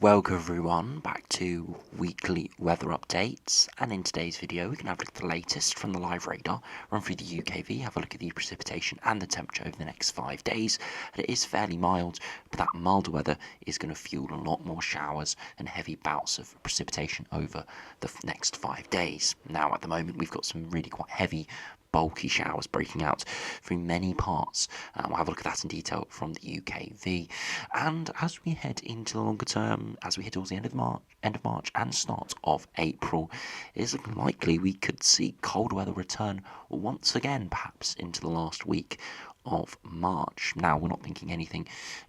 Welcome everyone back to weekly weather updates, and in today's video we can have a look at the latest from the live radar, run through the UKV, have a look at the precipitation and the temperature over the next 5 days. And it is fairly mild, but that milder weather is going to fuel a lot more showers and heavy bouts of precipitation over the next 5 days. Now at the moment we've got some really quite heavy bulky showers breaking out through many parts. We'll have a look at that in detail from the UKV. And as we head into the longer term, as we head towards the end of March and start of April, it is looking likely we could see cold weather return once again, perhaps into the last week of March. Now, we're not thinking anything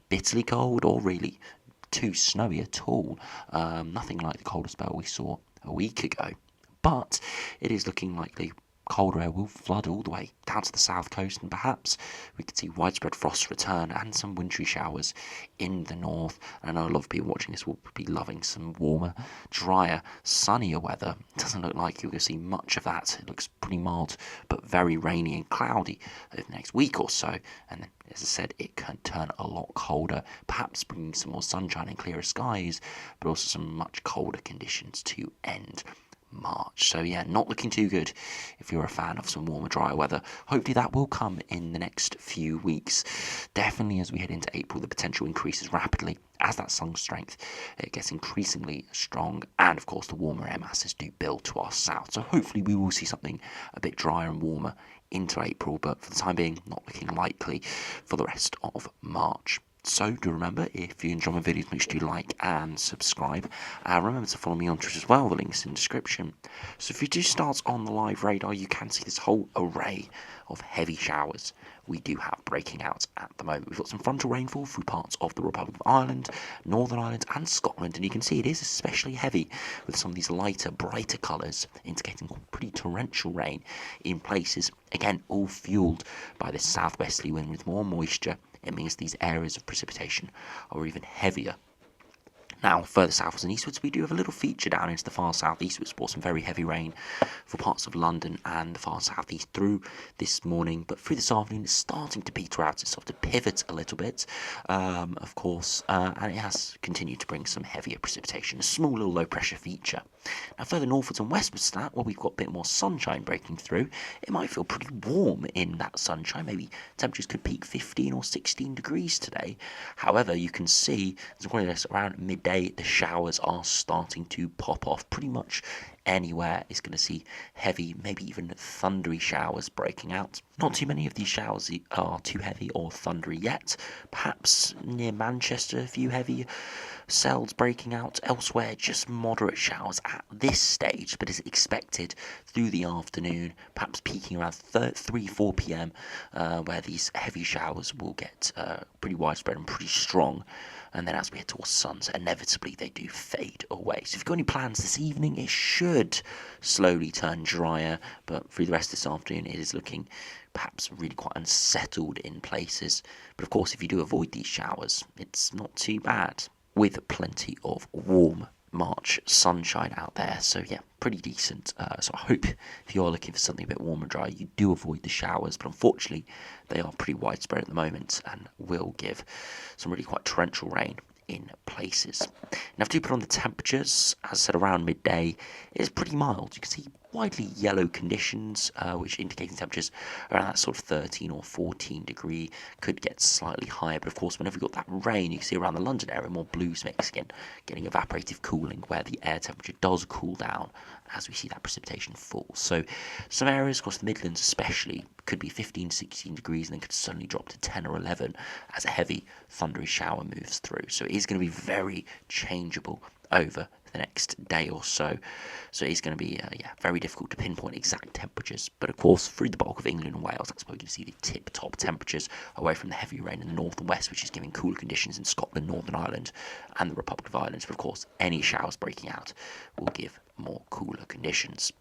bitterly cold or really too snowy at all. Nothing like the coldest spell we saw a week ago. But it is looking likely colder air will flood all the way down to the south coast, and perhaps we could see widespread frost return and some wintry showers in the north. And I know a lot of people watching this will be loving some warmer, drier, sunnier weather. It doesn't look like you're going to see much of that. It looks pretty mild but very rainy and cloudy over the next week or so, and then, as I said, it can turn a lot colder, perhaps bringing some more sunshine and clearer skies, but also some much colder conditions to end March. So yeah, not looking too good if you're a fan of some warmer, drier weather. Hopefully that will come in the next few weeks. Definitely as we head into April, the potential increases rapidly as that sun strength it gets increasingly strong, and of course the warmer air masses do build to our south. So hopefully we will see something a bit drier and warmer into April, but for the time being, not looking likely for the rest of March. So do remember, if you enjoy my videos, make sure you like and subscribe. Remember to follow me on Twitter as well, the link's in the description. So if you do start on the live radar, you can see this whole array of heavy showers we do have breaking out at the moment. We've got some frontal rainfall through parts of the Republic of Ireland, Northern Ireland and Scotland, and you can see it is especially heavy with some of these lighter, brighter colours indicating pretty torrential rain in places. Again, all fuelled by this southwesterly wind with more moisture. It means these areas of precipitation are even heavier. Now, further southwards and eastwards, we do have a little feature down into the far southeast, which brought some very heavy rain for parts of London and the far southeast through this morning. But through this afternoon, it's starting to peter out. It's starting to pivot a little bit, of course, and it has continued to bring some heavier precipitation, a small little low-pressure feature. Now, further northwards and westwards to that, where we've got a bit more sunshine breaking through, it might feel pretty warm in that sunshine. Maybe temperatures could peak 15 or 16 degrees today. However, you can see, as around midday, the showers are starting to pop off. Pretty much anywhere is going to see heavy, maybe even thundery showers breaking out. Not too many of these showers are too heavy or thundery yet. Perhaps near Manchester, a few heavy cells breaking out. Elsewhere, just moderate showers at this stage, but is expected through the afternoon, perhaps peaking around 3-4 p.m, where these heavy showers will get pretty widespread and pretty strong. And then as we head towards sunset, inevitably they do fade away. So if you've got any plans this evening, it should slowly turn drier, but through the rest of this afternoon it is looking perhaps really quite unsettled in places. But of course, if you do avoid these showers, it's not too bad, with plenty of warm March sunshine out there. So yeah, pretty decent. So I hope if you are looking for something a bit warmer and dry, you do avoid the showers, but unfortunately they are pretty widespread at the moment and will give some really quite torrential rain in places. Now, if I do put on the temperatures, as I said, around midday, it is pretty mild. You can see widely yellow conditions, which indicating temperatures around that sort of 13 or 14 degree, could get slightly higher. But of course, whenever you've got that rain, you can see around the London area more blues mixing in, getting evaporative cooling where the air temperature does cool down as we see that precipitation fall. So some areas across the Midlands especially could be 15-16 degrees and then could suddenly drop to 10 or 11 as a heavy thundery shower moves through. So it is going to be very changeable over the next day or so. So it's going to be very difficult to pinpoint exact temperatures. But of course, through the bulk of England and Wales, that's where you can see the tip-top temperatures away from the heavy rain in the north and west, which is giving cooler conditions in Scotland, Northern Ireland and the Republic of Ireland. But of course, any showers breaking out will give more cooler conditions.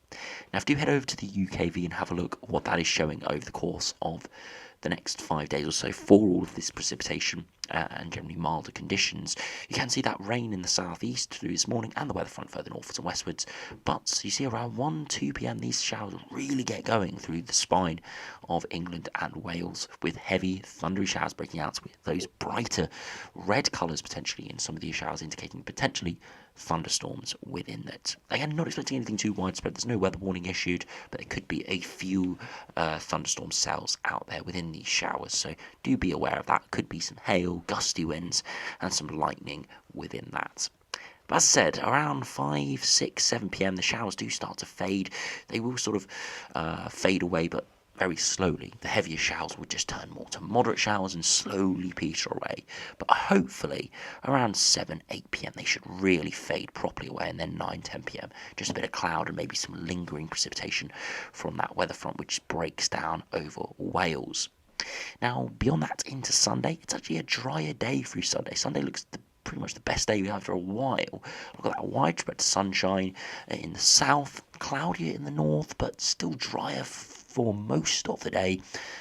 Now, if you head over to the UKV and have a look at what that is showing over the course of the next 5 days or so for all of this precipitation and generally milder conditions. You can see that rain in the southeast through this morning and the weather front further northwards and westwards, but you see around 1-2 p.m. these showers really get going through the spine of England and Wales, with heavy thundery showers breaking out with those brighter red colours potentially in some of these showers, indicating potentially thunderstorms within it. Again, not expecting anything too widespread. There's no weather warning issued, but there could be a few thunderstorm cells out there within these showers, so do be aware of that. Could be some hail, gusty winds, and some lightning within that. But as I said, around 5, 6, 7 p.m. the showers do start to fade. They will sort of fade away, but very slowly. The heavier showers will just turn more to moderate showers and slowly peter away. But hopefully around 7, 8 p.m. they should really fade properly away, and then 9, 10 p.m. just a bit of cloud and maybe some lingering precipitation from that weather front which breaks down over Wales. Now, beyond that into Sunday, it's actually a drier day through Sunday. Sunday looks pretty much the best day we've had for a while. We've got that widespread sunshine in the south, cloudier in the north, but still drier for most of the day.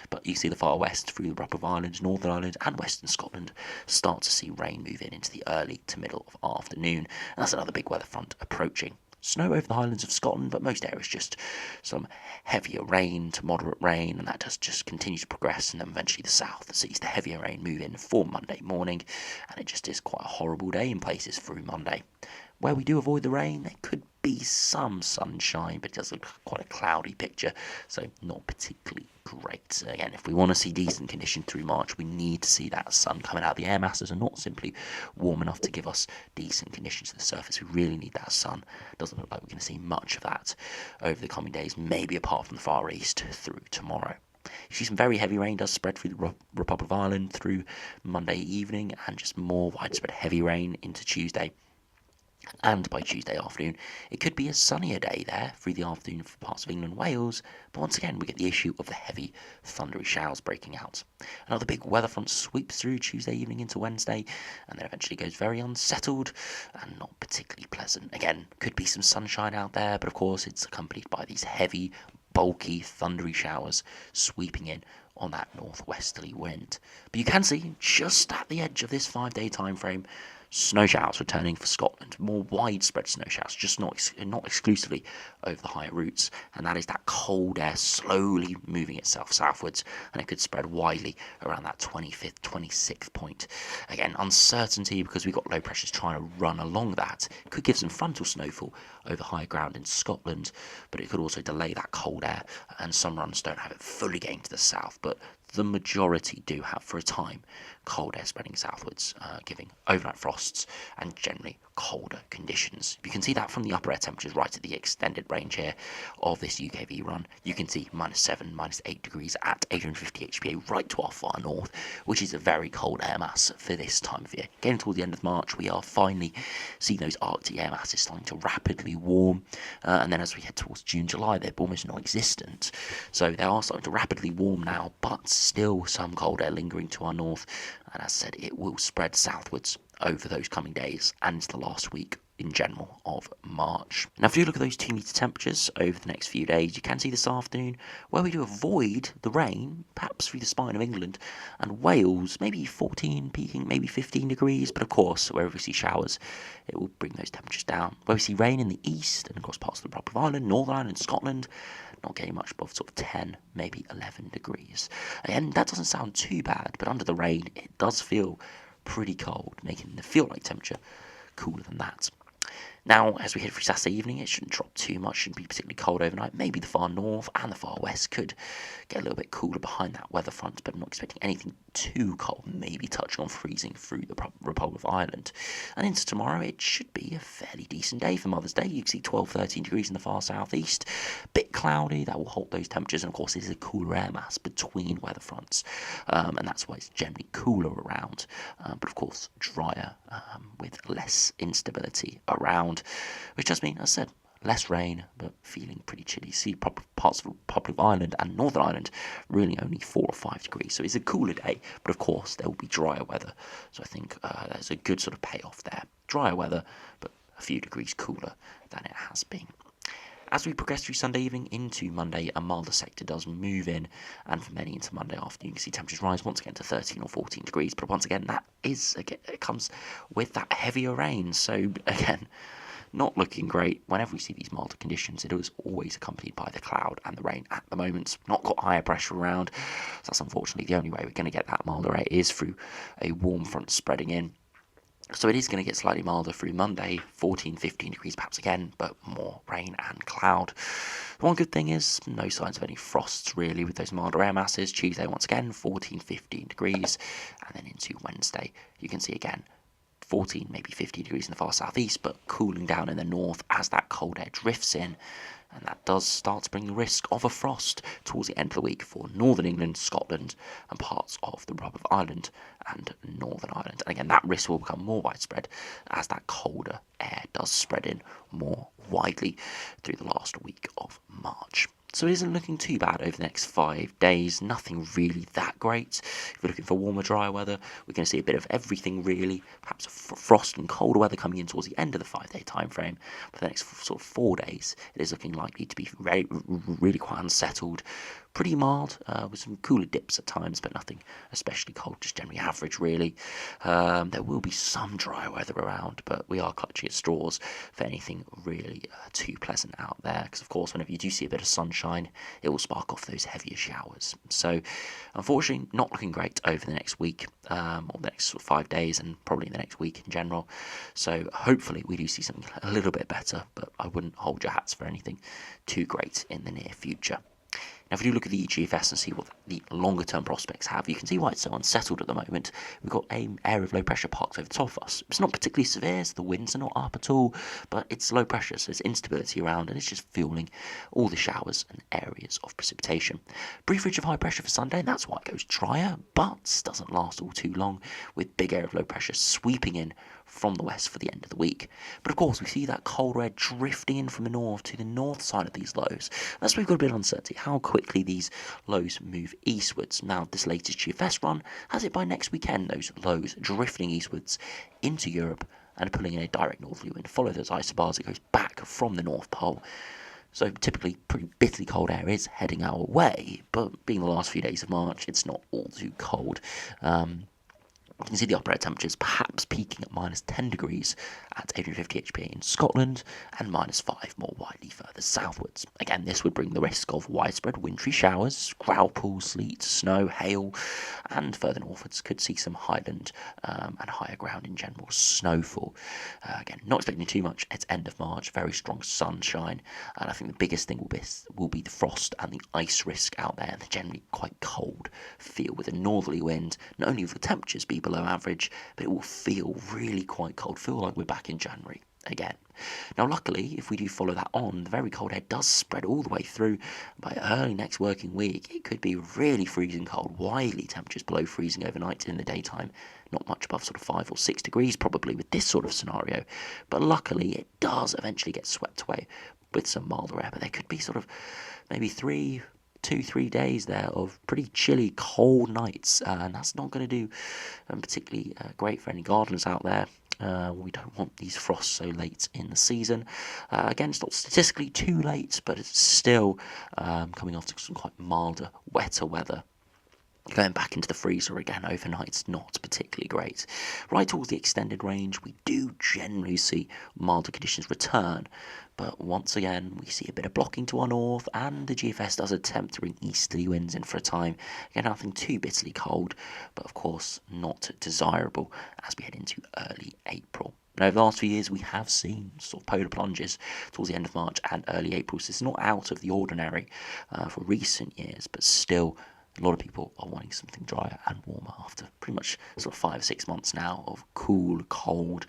But you see the far west through the Republic of Ireland, Northern Ireland and Western Scotland start to see rain move in into the early to middle of afternoon. And that's another big weather front approaching. Snow over the Highlands of Scotland, but most areas just some heavier rain to moderate rain, and that does just continue to progress, and then eventually the south sees the heavier rain move in for Monday morning, and it just is quite a horrible day in places through Monday. Where we do avoid the rain, there could be some sunshine, but it does look quite a cloudy picture, so not particularly great. Again, if we want to see decent conditions through March, we need to see that sun coming out of the air masses and not simply warm enough to give us decent conditions to the surface. We really need that sun. Doesn't look like we're going to see much of that over the coming days, maybe apart from the Far East through tomorrow. You see some very heavy rain does spread through the Republic of Ireland through Monday evening, and just more widespread heavy rain into Tuesday. And by Tuesday afternoon, it could be a sunnier day there through the afternoon for parts of England and Wales, but once again we get the issue of the heavy thundery showers breaking out. Another big weather front sweeps through Tuesday evening into Wednesday, and then eventually goes very unsettled and not particularly pleasant. Again, could be some sunshine out there, but of course it's accompanied by these heavy, bulky, thundery showers sweeping in on that northwesterly wind. But you can see, just at the edge of this 5-day time frame, snow showers returning for Scotland, more widespread snow showers, just not exclusively over the higher routes, and that is that cold air slowly moving itself southwards, and it could spread widely around that 25th, 26th point. Again, uncertainty because we've got low pressures trying to run along that. It could give some frontal snowfall over higher ground in Scotland, but it could also delay that cold air, and some runs don't have it fully getting to the south, but the majority do have, for a time, cold air spreading southwards, giving overnight frosts and generally colder conditions. You can see that from the upper air temperatures right at the extended range here of this UKV run. You can see -7, -8 degrees at 850 HPA right to our far north, which is a very cold air mass for this time of year. Getting towards the end of March, we are finally seeing those Arctic air masses starting to rapidly warm, and then as we head towards June, July, they're almost non-existent. So they are starting to rapidly warm now, but still some cold air lingering to our north, and as I said, it will spread southwards over those coming days and into the last week in general of March. Now, if you look at those 2-metre temperatures over the next few days, you can see this afternoon where we do avoid the rain, perhaps through the spine of England and Wales, maybe 14, peaking maybe 15 degrees, but of course, wherever we see showers, it will bring those temperatures down. Where we see rain in the east and across parts of the Republic of Ireland, Northern Ireland, Scotland, not getting much above sort of 10, maybe 11 degrees. And that doesn't sound too bad, but under the rain, it does feel pretty cold, making the feel like temperature cooler than that. Now, as we head through Saturday evening, it shouldn't drop too much, shouldn't be particularly cold overnight. Maybe the far north and the far west could get a little bit cooler behind that weather front, but I'm not expecting anything too cold, maybe touching on freezing through the Republic of Ireland. And into tomorrow, it should be a fairly decent day for Mother's Day. You can see 12, 13 degrees in the far southeast. Bit cloudy, that will hold those temperatures, and of course, it is a cooler air mass between weather fronts, and that's why it's generally cooler around, but of course, drier with less instability around, which does mean, as I said, less rain, but feeling pretty chilly. See parts of the Republic of Ireland and Northern Ireland really only 4 or 5 degrees. So it's a cooler day, but of course there will be drier weather. So I think there's a good sort of payoff there. Drier weather, but a few degrees cooler than it has been. As we progress through Sunday evening into Monday, a milder sector does move in, and from then into Monday afternoon, you can see temperatures rise once again to 13 or 14 degrees. But once again, it comes with that heavier rain. So again, not looking great. Whenever we see these milder conditions, it is always accompanied by the cloud and the rain. At the moment, not got higher pressure around, so that's unfortunately the only way we're going to get that milder air is through a warm front spreading in. So it is going to get slightly milder through Monday, 14, 15 degrees perhaps again, but more rain and cloud. One good thing is no signs of any frosts really with those milder air masses. Tuesday once again, 14, 15 degrees, and then into Wednesday, you can see again 14, maybe 15 degrees in the far southeast, but cooling down in the north as that cold air drifts in. And that does start to bring the risk of a frost towards the end of the week for Northern England, Scotland, and parts of the Republic of Ireland and Northern Ireland. And again, that risk will become more widespread as that colder air does spread in more widely through the last week of March. So it isn't looking too bad over the next 5 days. Nothing really that great. If we're looking for warmer, drier weather, we're going to see a bit of everything really. Perhaps frost and colder weather coming in towards the end of the 5-day time frame. For the next sort of 4 days, it is looking likely to be really quite unsettled. Pretty mild, with some cooler dips at times, but nothing especially cold, just generally average really. There will be some dry weather around, but we are clutching at straws for anything really too pleasant out there, because of course whenever you do see a bit of sunshine, it will spark off those heavier showers. So unfortunately not looking great over the next week, or the next sort of 5 days, and probably the next week in general. So hopefully we do see something a little bit better, but I wouldn't hold your hats for anything too great in the near future. Now, if we do look at the GFS and see what the longer term prospects have, you can see why it's so unsettled at the moment. We've got an area of low pressure parked over the top of us. It's not particularly severe, so the winds are not up at all, but it's low pressure, so there's instability around, and it's just fueling all the showers and areas of precipitation. Brief ridge of high pressure for Sunday, and that's why it goes drier, but doesn't last all too long, with big area of low pressure sweeping in from the west for the end of the week. But of course, we see that cold air drifting in from the north to the north side of these lows. That's where we've got a bit of uncertainty, how quickly these lows move eastwards. Now, this latest GFS run has it by next weekend, those lows drifting eastwards into Europe and pulling in a direct northerly wind. Follow those isobars, it goes back from the North Pole. So typically pretty bitterly cold air is heading our way, but being the last few days of March, it's not all too cold. You can see the upper air temperatures perhaps peaking at minus 10 degrees at 850 HPA in Scotland and minus 5 more widely further southwards. Again, this would bring the risk of widespread wintry showers, growlpool, sleet, snow, hail, and further northwards could see some highland and higher ground in general snowfall. Again, not expecting too much. It's end of March, very strong sunshine, and I think the biggest thing will be the frost and the ice risk out there, and the generally quite cold feel with a northerly wind. Not only will the temperatures be below average, but it will feel really quite cold, feel like we're back in January again. Now luckily, if we do follow that on, the very cold air does spread all the way through. By early next working week, it could be really freezing cold, widely temperatures below freezing overnight in the daytime, not much above sort of 5 or 6 degrees probably with this sort of scenario, but luckily it does eventually get swept away with some milder air. But there could be sort of maybe 2-3 days there of pretty chilly, cold nights, and that's not going to do particularly great for any gardeners out there. We don't want these frosts so late in the season. Again, it's not statistically too late, but it's still coming after some quite milder, wetter weather. Going back into the freezer again overnight's not particularly great. Right towards the extended range, we do generally see milder conditions return, but once again we see a bit of blocking to our north, and the GFS does attempt to bring easterly winds in for a time. Again, nothing too bitterly cold, but of course not desirable as we head into early April. And over the last few years, we have seen sort of polar plunges towards the end of March and early April, so it's not out of the ordinary for recent years, but still a lot of people are wanting something drier and warmer after pretty much sort of 5 or 6 months now of cool, cold,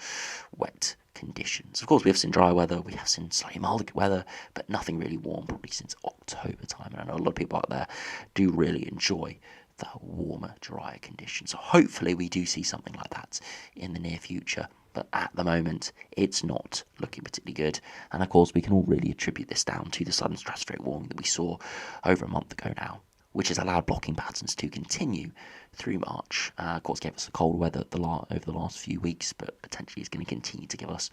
wet conditions. Of course, we have seen dry weather, we have seen slightly milder weather, but nothing really warm probably since October time. And I know a lot of people out there do really enjoy the warmer, drier conditions. So hopefully we do see something like that in the near future. But at the moment, it's not looking particularly good. And of course, we can all really attribute this down to the sudden stratospheric warming that we saw over a month ago now which has allowed blocking patterns to continue through March. Of course, gave us the cold weather over the last few weeks, but potentially is going to continue to give us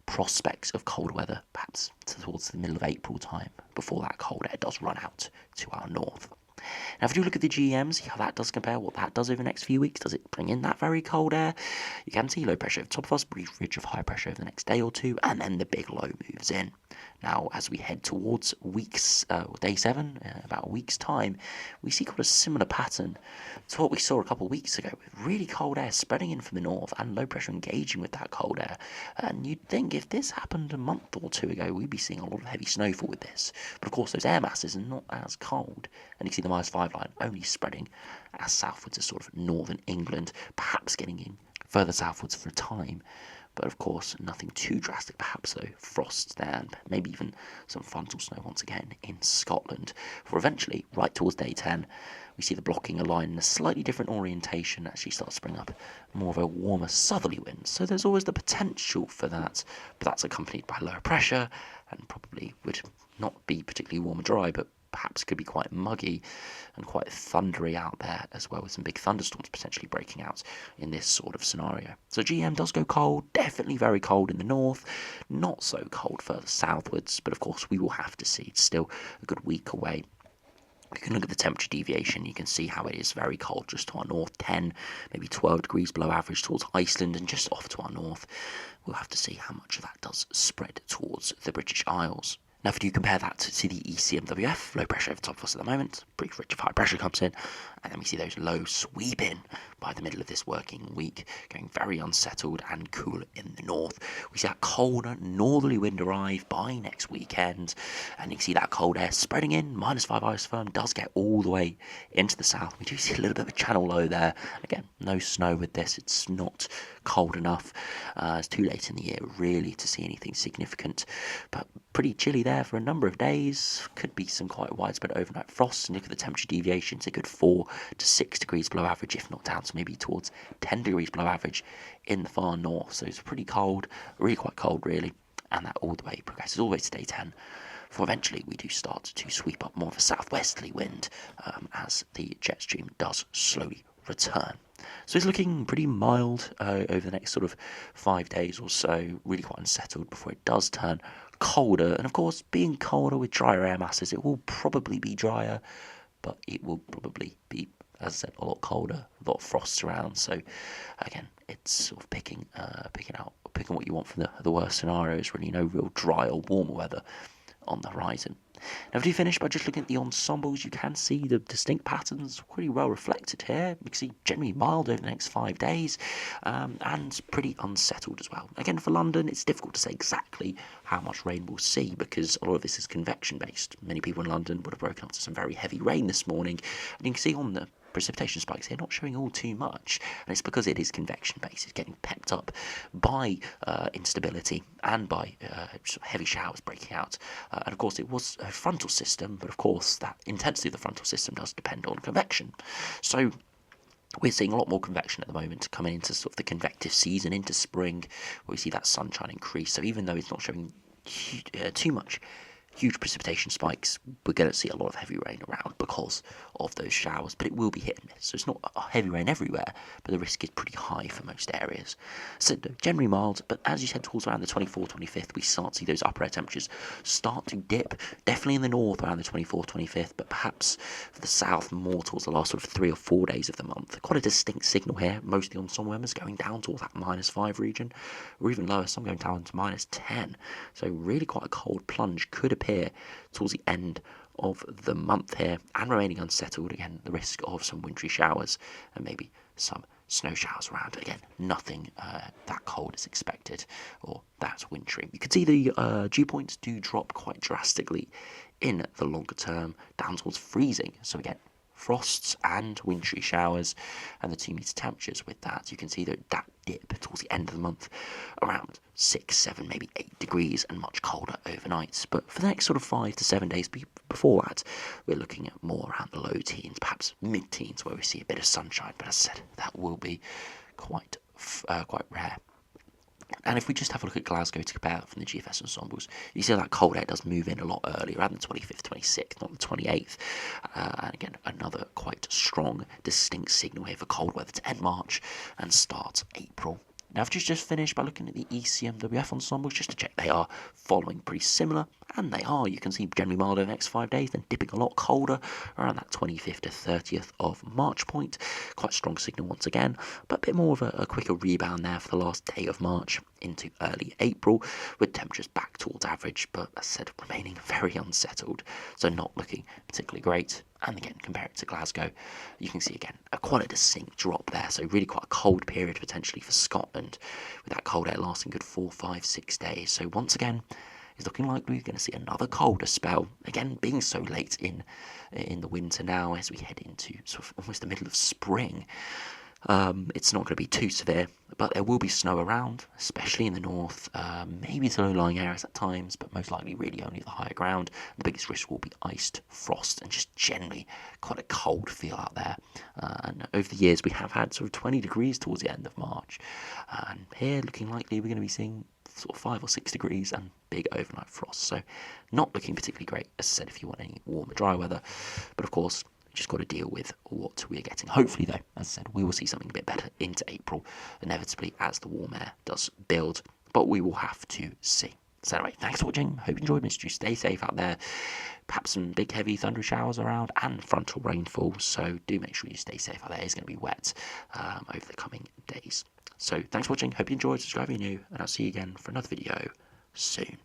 prospects of cold weather, perhaps towards the middle of April time, before that cold air does run out to our north. Now, if you look at the GMs, see how that does compare, what that does over the next few weeks. Does it bring in that very cold air? You can see low pressure over the top of us, brief ridge of high pressure over the next day or two, and then the big low moves in. Now, as we head towards day 7, about a week's time, we see quite a similar pattern to what we saw a couple of weeks ago, with really cold air spreading in from the north and low pressure engaging with that cold air. And you'd think if this happened a month or two ago, we'd be seeing a lot of heavy snowfall with this. But of course, those air masses are not as cold, and you can see the -5 line only spreading as southwards as sort of northern England, perhaps getting in further southwards for a time. But of course, nothing too drastic, perhaps though. Frosts there, and maybe even some frontal snow once again in Scotland. For eventually, right towards day 10, we see the blocking a line in a slightly different orientation actually starts to bring up more of a warmer southerly wind. So there's always the potential for that, but that's accompanied by lower pressure and probably would not be particularly warm and dry, but perhaps could be quite muggy and quite thundery out there as well, with some big thunderstorms potentially breaking out in this sort of scenario. So GM does go cold, definitely very cold in the north, not so cold further southwards, but of course we will have to see. It's still a good week away. You can look at the temperature deviation, you can see how it is very cold just to our north, 10, maybe 12 degrees below average towards Iceland, and just off to our north. We'll have to see how much of that does spread towards the British Isles. Now, if you compare that to the ECMWF, low pressure over the top of us at the moment, brief ridge of high pressure comes in, and then we see those lows sweep in by the middle of this working week, going very unsettled and cool in the north. We see that colder northerly wind arrive by next weekend, and you can see that cold air spreading in. -5 isotherm does get all the way into the south. We do see a little bit of a channel low there. Again, no snow with this. It's not cold enough. It's too late in the year really to see anything significant, but pretty chilly there for a number of days. Could be some quite widespread overnight frosts, and look at the temperature deviation. It's a good 4 to 6 degrees below average, if not down to maybe towards 10 degrees below average in the far north. So it's pretty cold, really quite cold really, and that all the way progresses all the way to day 10. For eventually we do start to sweep up more of a southwesterly wind as the jet stream does slowly return. So it's looking pretty mild over the next sort of 5 days or so, really quite unsettled before it does turn colder. And of course, being colder with drier air masses, it will probably be drier, but it will probably be, as I said, a lot colder, a lot of frosts around. So again, it's sort of picking what you want from the worst scenarios. Really, no real dry or warmer weather on the horizon. Now, if you finish by just looking at the ensembles, you can see the distinct patterns pretty well reflected here. You can see generally mild over the next 5 days, and pretty unsettled as well. Again, for London, it's difficult to say exactly how much rain we'll see because a lot of this is convection based. Many people in London would have broken up to some very heavy rain this morning, and you can see on the precipitation spikes here not showing all too much, and it's because it is convection based. It's getting pepped up by instability and by heavy showers breaking out, and of course it was a frontal system, but of course that intensity of the frontal system does depend on convection. So we're seeing a lot more convection at the moment coming into sort of the convective season, into spring, where we see that sunshine increase. So even though it's not showing too much huge precipitation spikes, we're going to see a lot of heavy rain around because of those showers, but it will be hit and miss. So it's not heavy rain everywhere, but the risk is pretty high for most areas. So generally mild, but as you head towards around the 24th, 25th, we start to see those upper air temperatures start to dip, definitely in the north around the 24th, 25th, but perhaps for the south more towards the last sort of 3 or 4 days of the month. Quite a distinct signal here. Most of the ensemble members going down towards that -5 region, or even lower, some going down to -10. So really quite a cold plunge could appear towards the end of the month here, and remaining unsettled. Again, the risk of some wintry showers and maybe some snow showers around. Again, nothing that cold is expected or that wintry. You can see the dew points do drop quite drastically in the longer term, down towards freezing. So again, frosts and wintry showers, and the 2 meter temperatures with that. You can see that dip towards the end of the month around 6, 7, maybe 8 degrees, and much colder overnight. But for the next sort of 5 to 7 days before that, we're looking at more around the low teens, perhaps mid-teens, where we see a bit of sunshine. But as I said, that will be quite rare. And if we just have a look at Glasgow to compare from the GFS ensembles, you see that cold air does move in a lot earlier, around the 25th, 26th, not the 28th. And again, another quite strong, distinct signal here for cold weather to end March and start April. Now, I've just finished by looking at the ECMWF ensembles just to check they are following pretty similar, and they are. You can see generally milder the next 5 days, then dipping a lot colder around that 25th to 30th of March point. Quite strong signal once again, but a bit more of a quicker rebound there for the last day of March into early April, with temperatures back towards average, but as I said, remaining very unsettled, so not looking particularly great. And again, compare it to Glasgow, you can see again quite a distinct drop there. So really quite a cold period potentially for Scotland, with that cold air lasting good 4, 5, 6 days. So once again, it's looking like we're going to see another colder spell. Again, being so late in the winter now, as we head into sort of almost the middle of spring. It's not going to be too severe, but there will be snow around, especially in the north, maybe the low-lying areas at times, but most likely really only the higher ground. The biggest risk will be iced, frost, and just generally quite a cold feel out there. And over the years, we have had sort of 20 degrees towards the end of March. And here, looking likely, we're going to be seeing sort of 5 or 6 degrees and big overnight frost. So not looking particularly great, as I said, if you want any warmer, dry weather. But of course, just got to deal with what we're getting. Hopefully, though, as I said, we will see something a bit better into April, inevitably, as the warm air does build. But we will have to see. So anyway, thanks for watching. Hope you enjoyed. Missed you. Stay safe out there. Perhaps some big, heavy thunder showers around and frontal rainfall. So do make sure you stay safe out there. It's going to be wet over the coming days. So thanks for watching. Hope you enjoyed. Subscribe if you're new, and I'll see you again for another video soon.